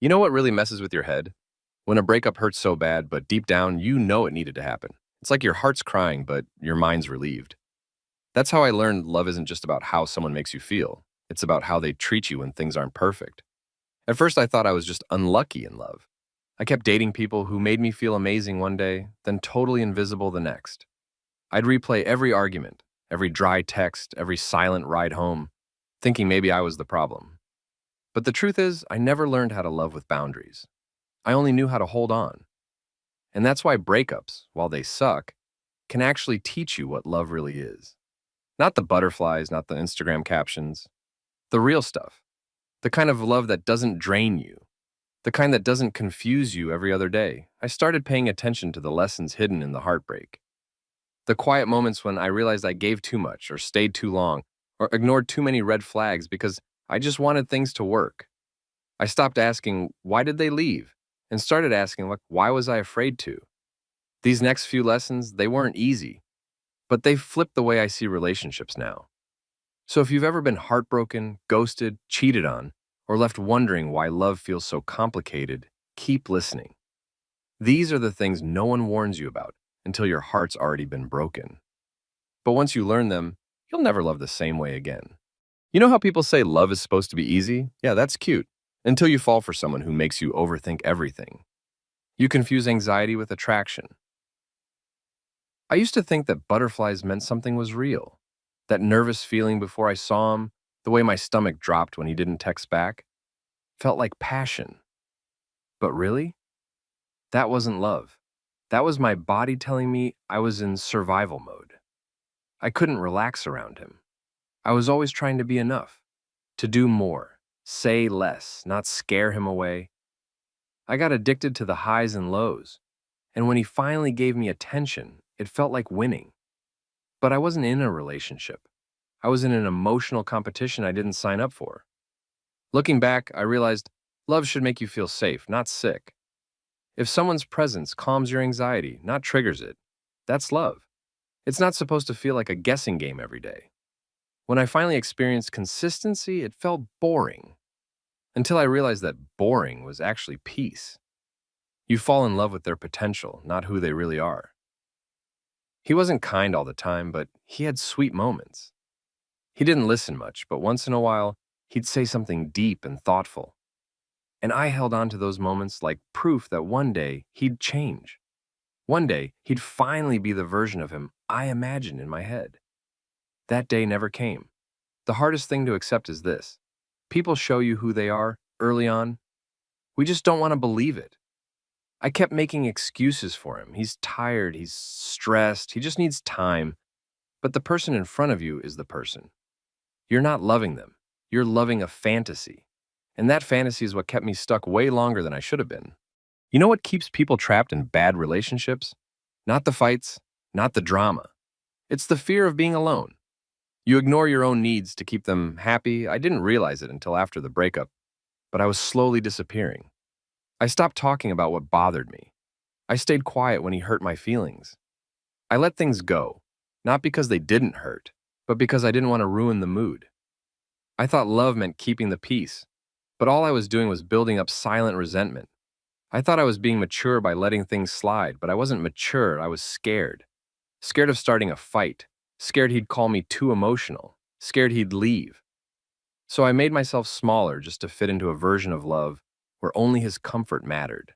You know what really messes with your head? When a breakup hurts so bad, but deep down, you know it needed to happen. It's like your heart's crying, but your mind's relieved. That's how I learned love isn't just about how someone makes you feel. It's about how they treat you when things aren't perfect. At first, I thought I was just unlucky in love. I kept dating people who made me feel amazing one day, then totally invisible the next. I'd replay every argument, every dry text, every silent ride home, thinking maybe I was the problem. But the truth is, I never learned how to love with boundaries. I only knew how to hold on. And that's why breakups, while they suck, can actually teach you what love really is. Not the butterflies, not the Instagram captions, the real stuff. The kind of love that doesn't drain you, the kind that doesn't confuse you every other day. I started paying attention to the lessons hidden in the heartbreak. The quiet moments when I realized I gave too much, or stayed too long, or ignored too many red flags because I just wanted things to work. I stopped asking, why did they leave? And started asking, like, why was I afraid to? These next few lessons, they weren't easy, but they flipped the way I see relationships now. So if you've ever been heartbroken, ghosted, cheated on, or left wondering why love feels so complicated, keep listening. These are the things no one warns you about until your heart's already been broken. But once you learn them, you'll never love the same way again. You know how people say love is supposed to be easy? Yeah, that's cute. Until you fall for someone who makes you overthink everything. You confuse anxiety with attraction. I used to think that butterflies meant something was real. That nervous feeling before I saw him, the way my stomach dropped when he didn't text back, felt like passion. But really? That wasn't love. That was my body telling me I was in survival mode. I couldn't relax around him. I was always trying to be enough, to do more, say less, not scare him away. I got addicted to the highs and lows, and when he finally gave me attention, it felt like winning. But I wasn't in a relationship. I was in an emotional competition I didn't sign up for. Looking back, I realized love should make you feel safe, not sick. If someone's presence calms your anxiety, not triggers it, that's love. It's not supposed to feel like a guessing game every day. When I finally experienced consistency, it felt boring. Until I realized that boring was actually peace. You fall in love with their potential, not who they really are. He wasn't kind all the time, but he had sweet moments. He didn't listen much, but once in a while, he'd say something deep and thoughtful. And I held on to those moments like proof that one day he'd change. One day, he'd finally be the version of him I imagined in my head. That day never came. The hardest thing to accept is this. People show you who they are early on. We just don't want to believe it. I kept making excuses for him. He's tired, he's stressed, he just needs time. But the person in front of you is the person. You're not loving them. You're loving a fantasy. And that fantasy is what kept me stuck way longer than I should have been. You know what keeps people trapped in bad relationships? Not the fights, not the drama. It's the fear of being alone. You ignore your own needs to keep them happy. I didn't realize it until after the breakup, but I was slowly disappearing. I stopped talking about what bothered me. I stayed quiet when he hurt my feelings. I let things go, not because they didn't hurt, but because I didn't want to ruin the mood. I thought love meant keeping the peace, but all I was doing was building up silent resentment. I thought I was being mature by letting things slide, but I wasn't mature, I was scared. Scared of starting a fight, scared he'd call me too emotional, scared he'd leave. So I made myself smaller just to fit into a version of love where only his comfort mattered.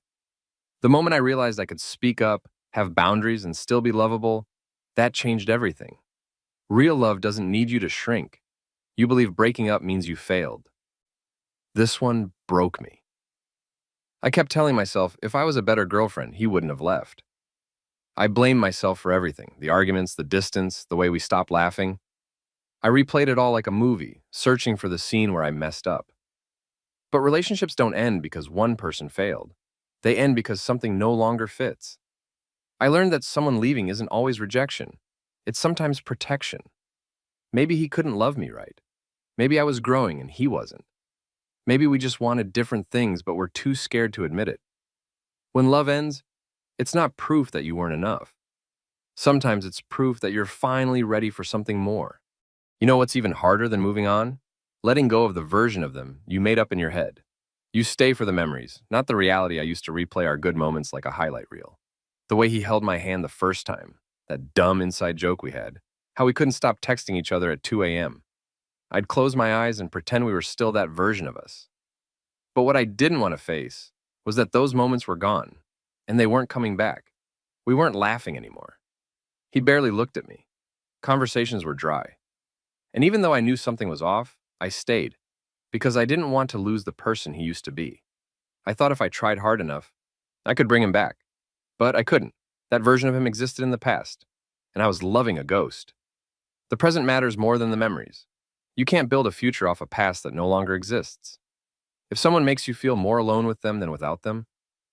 The moment I realized I could speak up, have boundaries, and still be lovable, that changed everything. Real love doesn't need you to shrink. You believe breaking up means you failed. This one broke me. I kept telling myself if I was a better girlfriend, he wouldn't have left. I blamed myself for everything, the arguments, the distance, the way we stopped laughing. I replayed it all like a movie, searching for the scene where I messed up. But relationships don't end because one person failed. They end because something no longer fits. I learned that someone leaving isn't always rejection. It's sometimes protection. Maybe he couldn't love me right. Maybe I was growing and he wasn't. Maybe we just wanted different things but were too scared to admit it. When love ends, it's not proof that you weren't enough. Sometimes it's proof that you're finally ready for something more. You know what's even harder than moving on? Letting go of the version of them you made up in your head. You stay for the memories, not the reality I used to replay our good moments like a highlight reel. The way he held my hand the first time, that dumb inside joke we had, how we couldn't stop texting each other at 2 a.m. I'd close my eyes and pretend we were still that version of us. But what I didn't want to face was that those moments were gone, and they weren't coming back. We weren't laughing anymore. He barely looked at me. Conversations were dry. And even though I knew something was off, I stayed, because I didn't want to lose the person he used to be. I thought if I tried hard enough, I could bring him back. But I couldn't. That version of him existed in the past, and I was loving a ghost. The present matters more than the memories. You can't build a future off a past that no longer exists. If someone makes you feel more alone with them than without them,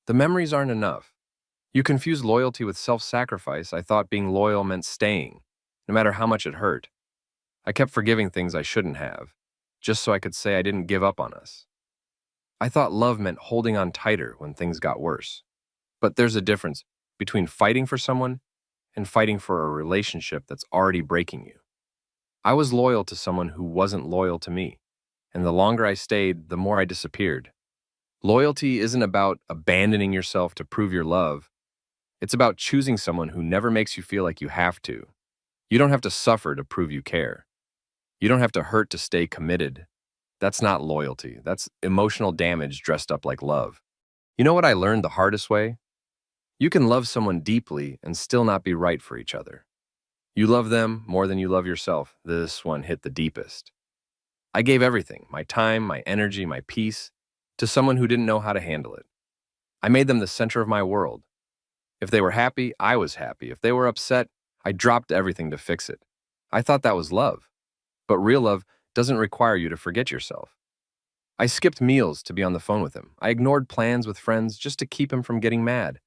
the memories aren't enough. You confuse loyalty with self-sacrifice. I thought being loyal meant staying, no matter how much it hurt. I kept forgiving things I shouldn't have, just so I could say I didn't give up on us. I thought love meant holding on tighter when things got worse. But there's a difference between fighting for someone and fighting for a relationship that's already breaking you. I was loyal to someone who wasn't loyal to me, and the longer I stayed, the more I disappeared. Loyalty isn't about abandoning yourself to prove your love. It's about choosing someone who never makes you feel like you have to. You don't have to suffer to prove you care. You don't have to hurt to stay committed. That's not loyalty. That's emotional damage dressed up like love. You know what I learned the hardest way? You can love someone deeply and still not be right for each other. You love them more than you love yourself. This one hit the deepest. I gave everything, my time, my energy, my peace, to someone who didn't know how to handle it. I made them the center of my world. If they were happy, I was happy. If they were upset, I dropped everything to fix it. I thought that was love. But real love doesn't require you to forget yourself. I skipped meals to be on the phone with him. I ignored plans with friends just to keep him from getting mad.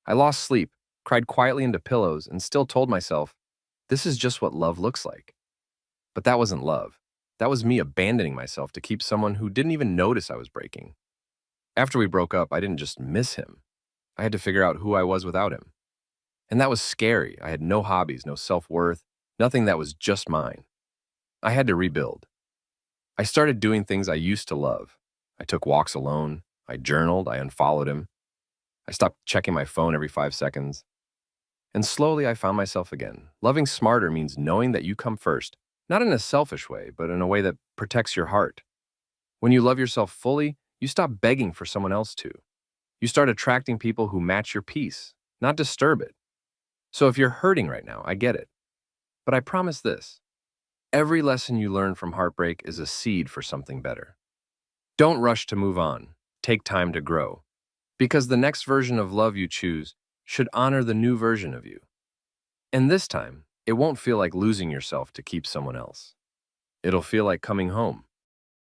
I lost sleep, cried quietly into pillows, and still told myself, this is just what love looks like. But that wasn't love. That was me abandoning myself to keep someone who didn't even notice I was breaking. After we broke up, I didn't just miss him. I had to figure out who I was without him. And that was scary. I had no hobbies, no self-worth, nothing that was just mine. I had to rebuild. I started doing things I used to love. I took walks alone. I journaled. I unfollowed him. I stopped checking my phone every 5 seconds. And slowly I found myself again. Loving smarter means knowing that you come first, not in a selfish way, but in a way that protects your heart. When you love yourself fully, you stop begging for someone else to. You start attracting people who match your peace, not disturb it. So if you're hurting right now, I get it. But I promise this. Every lesson you learn from heartbreak is a seed for something better. Don't rush to move on. Take time to grow. Because the next version of love you choose should honor the new version of you. And this time, it won't feel like losing yourself to keep someone else. It'll feel like coming home.